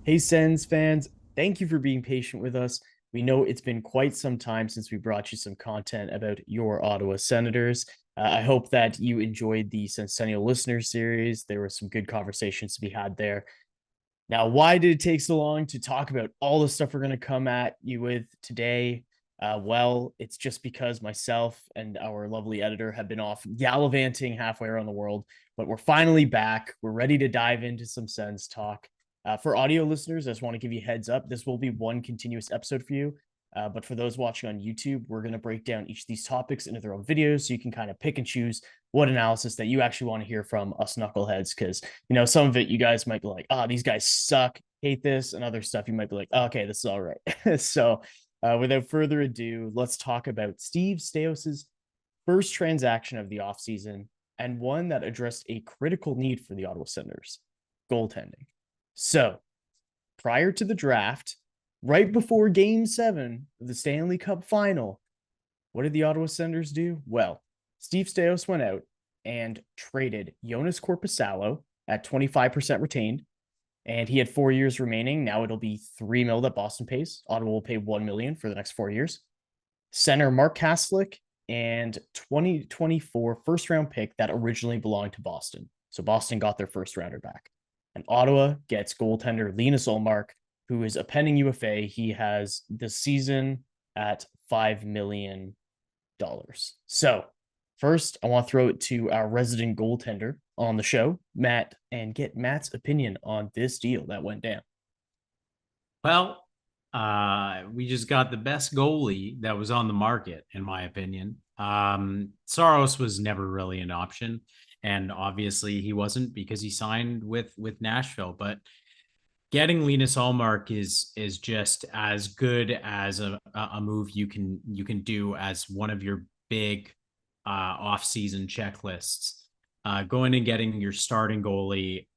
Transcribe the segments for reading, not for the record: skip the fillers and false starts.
Hey, Sens fans, thank you for being patient with us. We know it's been quite some time since we brought you some content about your Ottawa Senators. I hope that you enjoyed the Senstennial Listener Series. There were some good conversations to be had there. Now, why did it take so long to talk about all the stuff we're going to come at you with today? Well, it's just because myself and our lovely editor have been off gallivanting halfway around the world, but we're finally back. We're ready to dive into some Sens talk. For audio listeners, I just want to give you a heads up. This will be one continuous episode for you. But for those watching on YouTube, we're going to break down each of these topics into their own videos so you can kind of pick and choose what analysis that you actually want to hear from us knuckleheads. Because, some of it you guys might be like, oh, these guys suck, hate this, and other stuff you might be like, oh, okay, this is all right. So without further ado, let's talk about Steve Staios's first transaction of the offseason and one that addressed a critical need for the Ottawa Senators, goaltending. So prior to the draft, right before Game 7 of the Stanley Cup Final, what did the Ottawa Senators do? Well, Steve Staios went out and traded Joonas Korpisalo at 25% retained, and he had 4 years remaining. Now it'll be $3 million that Boston pays. Ottawa will pay $1 million for the next 4 years. Center Mark Kaslick and 2024 first round pick that originally belonged to Boston. So Boston got their first rounder back. And Ottawa gets goaltender Linus Ullmark, who is a pending UFA. He has this season at $5 million. So first, I want to throw it to our resident goaltender on the show, Matt, and get Matt's opinion on this deal that went down. Well, we just got the best goalie that was on the market, in my opinion. Saros was never really an option, and obviously he wasn't because he signed with Nashville. But getting Linus Ullmark is just as good as a move you can do as one of your big off-season checklists. Going and getting your starting goalie,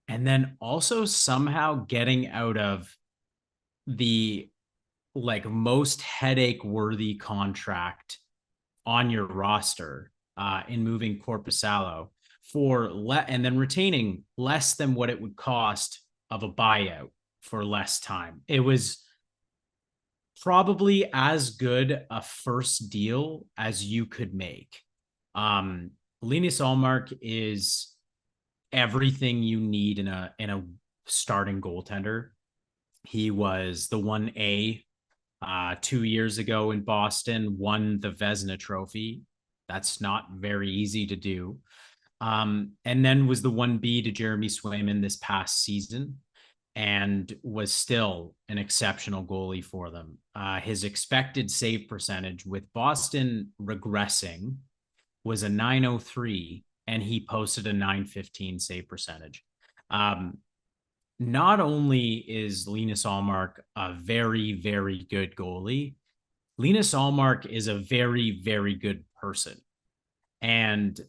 and then also somehow getting out of the most headache worthy contract on your roster in moving Korpisalo and then retaining less than what it would cost of a buyout for less time. It was probably as good a first deal as you could make. Linus Ullmark is everything you need in a starting goaltender. He was the 1A 2 years ago in Boston, won the Vezina trophy. That's not very easy to do. And then was the 1B to Jeremy Swayman this past season and was still an exceptional goalie for them. His expected save percentage with Boston regressing was a 903, and he posted a 915 save percentage. Not only is Linus Ullmark a very, very good goalie, Linus Ullmark is a very, very good person. And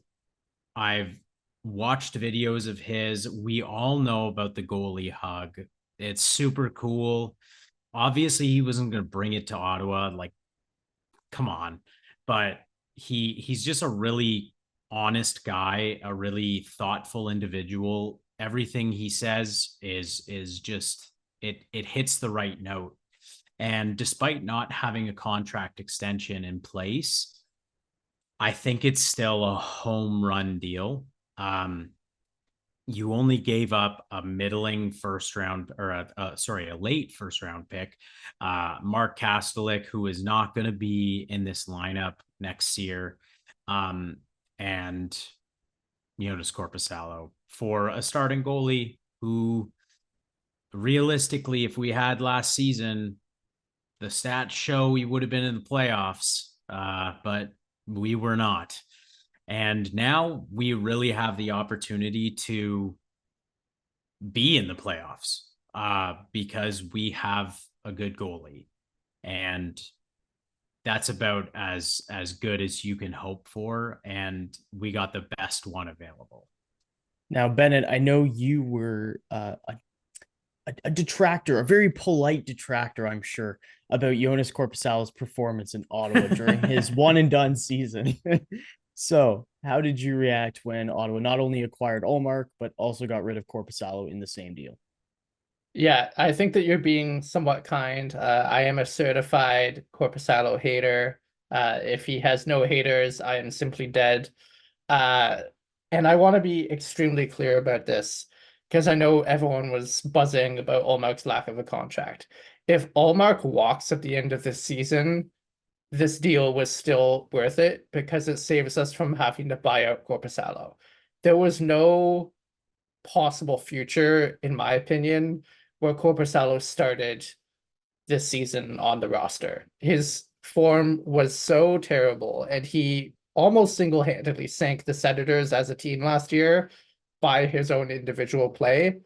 I've watched videos of his. We all know about the goalie hug. It's super cool. Obviously, he wasn't going to bring it to Ottawa. Like, come on. But he's just a really honest guy, a really thoughtful individual. Everything he says is just it hits the right note. And despite not having a contract extension in place, I think it's still a home run deal. You only gave up a middling first round or a late first round pick, Mark Kastelik, who is not going to be in this lineup next year, and Joonas Korpisalo for a starting goalie who, realistically, if we had last season, the stats show we would have been in the playoffs, but we were not. And now we really have the opportunity to be in the playoffs because we have a good goalie. And that's about as good as you can hope for. And we got the best one available. Now, Bennett, I know you were a detractor, a very polite detractor, I'm sure, about Joonas Korpisalo's performance in Ottawa during his one and done season. So, how did you react when Ottawa not only acquired Ullmark, but also got rid of Korpisalo in the same deal? Yeah, I think that you're being somewhat kind. I am a certified Korpisalo hater. If he has no haters, I am simply dead. Uh, and I want to be extremely clear about this because I know everyone was buzzing about Ullmark's lack of a contract. If Ullmark walks at the end of this season, this deal was still worth it because it saves us from having to buy out Korpisalo. There was no possible future, in my opinion, where Korpisalo started this season on the roster. His form was so terrible, and he almost single-handedly sank the Senators as a team last year by his own individual play.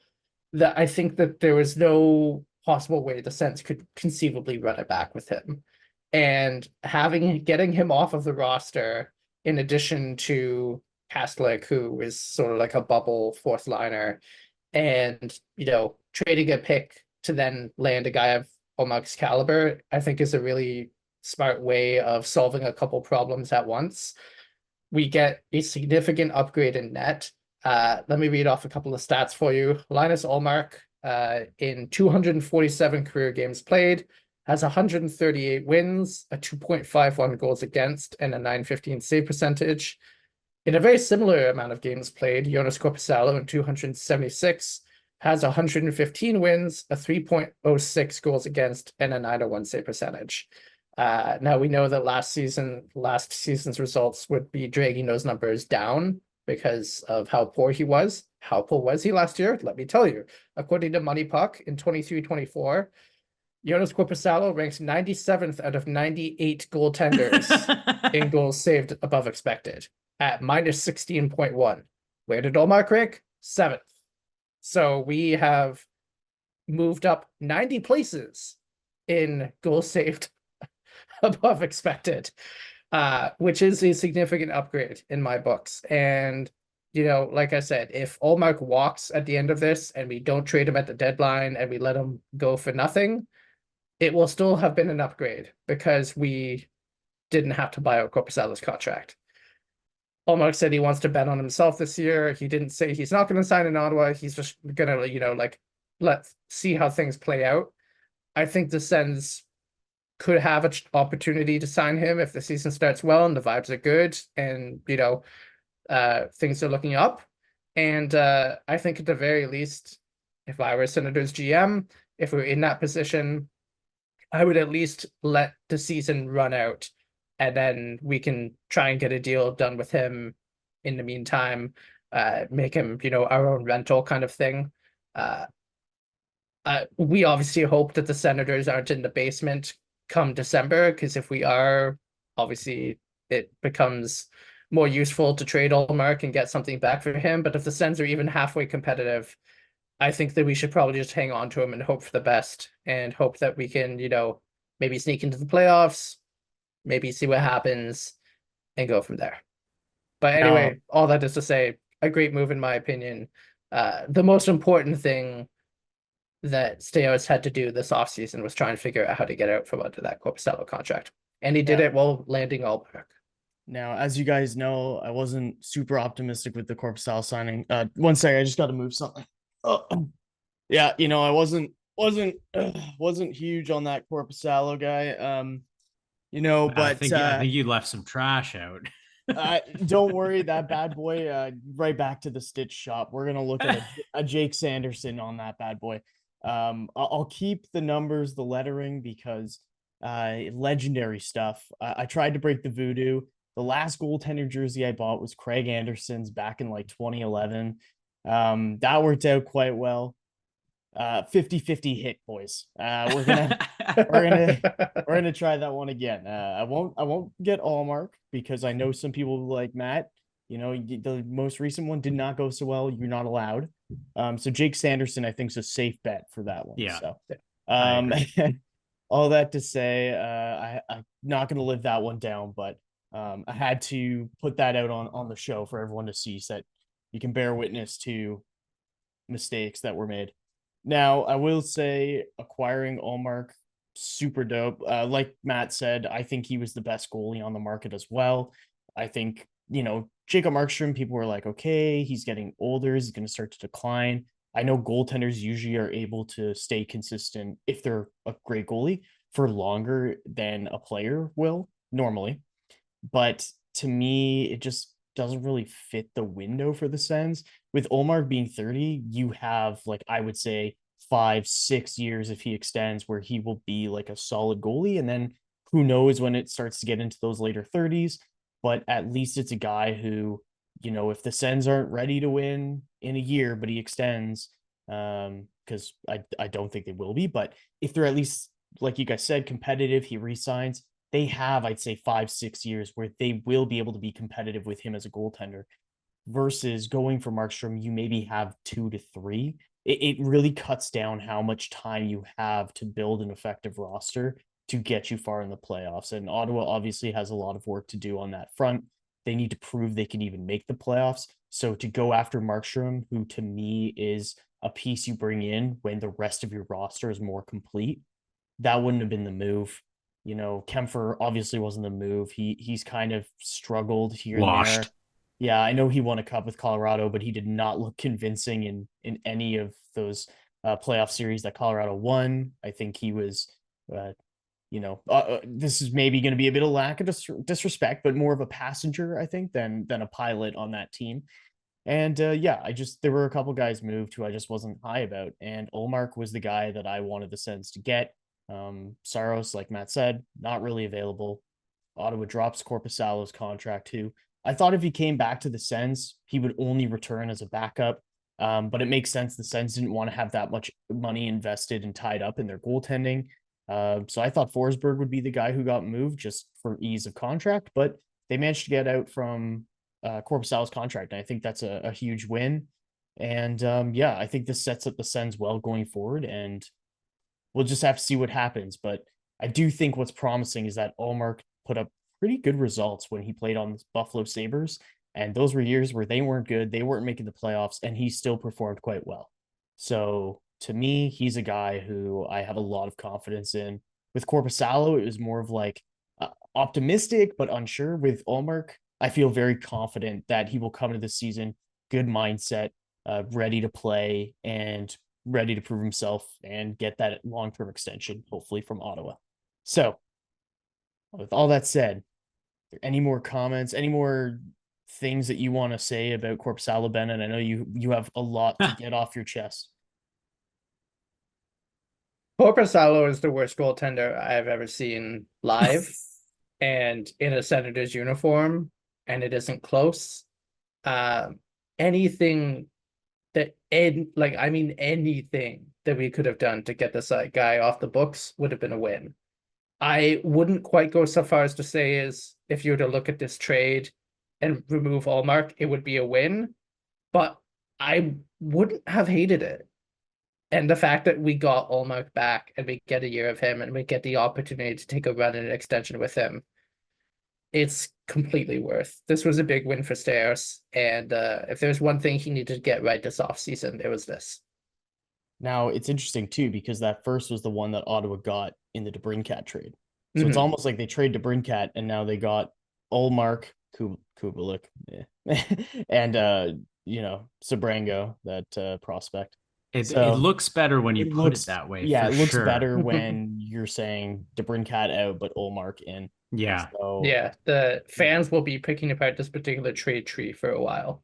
That I think that there was no possible way the Sens could conceivably run it back with him. And getting him off of the roster, in addition to Kastlik, who is sort of like a bubble fourth liner, and trading a pick to then land a guy of Ullmark's caliber, I think is a really smart way of solving a couple problems at once. We get a significant upgrade in net. Let me read off a couple of stats for you. Linus Ullmark, in 247 career games played, has 138 wins, a 2.51 goals against, and a 915 save percentage. In a very similar amount of games played, Joonas Korpisalo in 276 has 115 wins, a 3.06 goals against, and a 901 save percentage. Now we know that last season's results would be dragging those numbers down because of how poor he was. How poor was he last year? Let me tell you. According to Money Puck, in 23-24, Joonas Korpisalo ranks 97th out of 98 goaltenders in goals saved above expected at minus 16.1. Where did Ullmark rank? 7th. So we have moved up 90 places in goals saved above expected, which is a significant upgrade in my books. And, like I said, if Ullmark walks at the end of this and we don't trade him at the deadline and we let him go for nothing, it will still have been an upgrade because we didn't have to buy out Korpisalo's contract. Ullmark said he wants to bet on himself this year. He didn't say he's not going to sign in Ottawa. He's just going to, let's see how things play out. I think the Sens could have an opportunity to sign him if the season starts well and the vibes are good and, things are looking up. And I think at the very least, if I were Senators GM, if we were in that position, I would at least let the season run out and then we can try and get a deal done with him in the meantime, make him, our own rental kind of thing. We obviously hope that the Senators aren't in the basement come December, because if we are, obviously it becomes more useful to trade Ullmark and get something back for him. But if the Sens are even halfway competitive, I think that we should probably just hang on to him and hope for the best and hope that we can, maybe sneak into the playoffs, maybe see what happens and go from there. But anyway, all that is to say, a great move in my opinion. The most important thing that Steos had to do this offseason was try and figure out how to get out from under that Korpisalo contract. And he did it while landing Ullmark. Now, as you guys know, I wasn't super optimistic with the Korpisalo signing. One second, I just got to move something. Yeah, I wasn't huge on that Korpisalo guy. But I think you left some trash out. Don't worry, that bad boy. Right back to the Stitch shop. We're gonna look at a Jake Sanderson on that bad boy. I'll keep the numbers, the lettering, because legendary stuff. I tried to break the voodoo. The last goaltender jersey I bought was Craig Anderson's back in like 2011. That worked out quite well. 50-50 hit, boys. We're gonna try that one again. I won't get Ullmark because I know some people like Matt. The most recent one did not go so well. You're not allowed. So Jake Sanderson, I think, is a safe bet for that one. Yeah. So, all that to say, I'm not gonna live that one down, but I had to put that out on the show for everyone to see, so that you can bear witness to mistakes that were made. Now, I will say acquiring Ullmark, super dope. Like Matt said, I think he was the best goalie on the market as well. I think, Jacob Markstrom, people were like, okay, he's getting older. He's going to start to decline. I know goaltenders usually are able to stay consistent if they're a great goalie for longer than a player will normally. But to me, it just doesn't really fit the window for the Sens. With Ullmark being 30, you have, like, I would say 5, 6 years if he extends where he will be like a solid goalie. And then who knows when it starts to get into those later 30s. But at least it's a guy who, if the Sens aren't ready to win in a year, but he extends, because I don't think they will be, but if they're at least, like you guys said, competitive, he resigns, they have, I'd say, 5, 6 years where they will be able to be competitive with him as a goaltender. Versus going for Markstrom, you maybe have 2 to 3. It really cuts down how much time you have to build an effective roster to get you far in the playoffs. And Ottawa obviously has a lot of work to do on that front. They need to prove they can even make the playoffs. So to go after Markstrom, who to me is a piece you bring in when the rest of your roster is more complete, that wouldn't have been the move. Kempfer obviously wasn't the move. He's kind of struggled here and there. Yeah, I know he won a cup with Colorado, but he did not look convincing in any of those playoff series that Colorado won. I think he was, this is maybe going to be a bit of lack of disrespect, but more of a passenger, I think, than a pilot on that team. And there were a couple guys moved who I just wasn't high about, and Ullmark was the guy that I wanted the Sens to get. Saros, like Matt said, not really available. Ottawa drops Korpisalo's contract too. I thought if he came back to the Sens, he would only return as a backup. But it makes sense. The Sens didn't want to have that much money invested and tied up in their goaltending. So I thought Forsberg would be the guy who got moved just for ease of contract, but they managed to get out from Korpisalo's contract. And I think that's a huge win. And I think this sets up the Sens well going forward. And we'll just have to see what happens. But I do think what's promising is that Ullmark put up pretty good results when he played on the Buffalo Sabres. And those were years where they weren't good. They weren't making the playoffs, and he still performed quite well. So to me, he's a guy who I have a lot of confidence in. With Korpisalo, it was more of like optimistic, but unsure. With Ullmark, I feel very confident that he will come into the season, good mindset, ready to play and ready to prove himself and get that long-term extension, hopefully from Ottawa. So with all that said, any more comments, any more things that you want to say about Korpisalo, Ben? And I know you have a lot to get off your chest. Korpisalo is the worst goaltender I've ever seen live and in a Senators uniform, and it isn't close. Anything anything that we could have done to get this guy off the books would have been a win. I wouldn't quite go so far as to say is if you were to look at this trade and remove Ullmark, it would be a win, but I wouldn't have hated it. And the fact that we got Ullmark back and we get a year of him and we get the opportunity to take a run in an extension with him, it's completely worth. This was a big win for Stairs, and if there's one thing he needed to get right this offseason, it was this. Now, it's interesting, too, because that first was the one that Ottawa got in the DeBrincat trade. So it's almost like they trade DeBrincat, and now they got Ullmark, Kubalik, and, Sabrango, that prospect. It looks better when you put it that way. Yeah, it looks better when you're saying DeBrincat out, but Ullmark in. Yeah. So, yeah, the fans will be picking apart this particular trade tree for a while.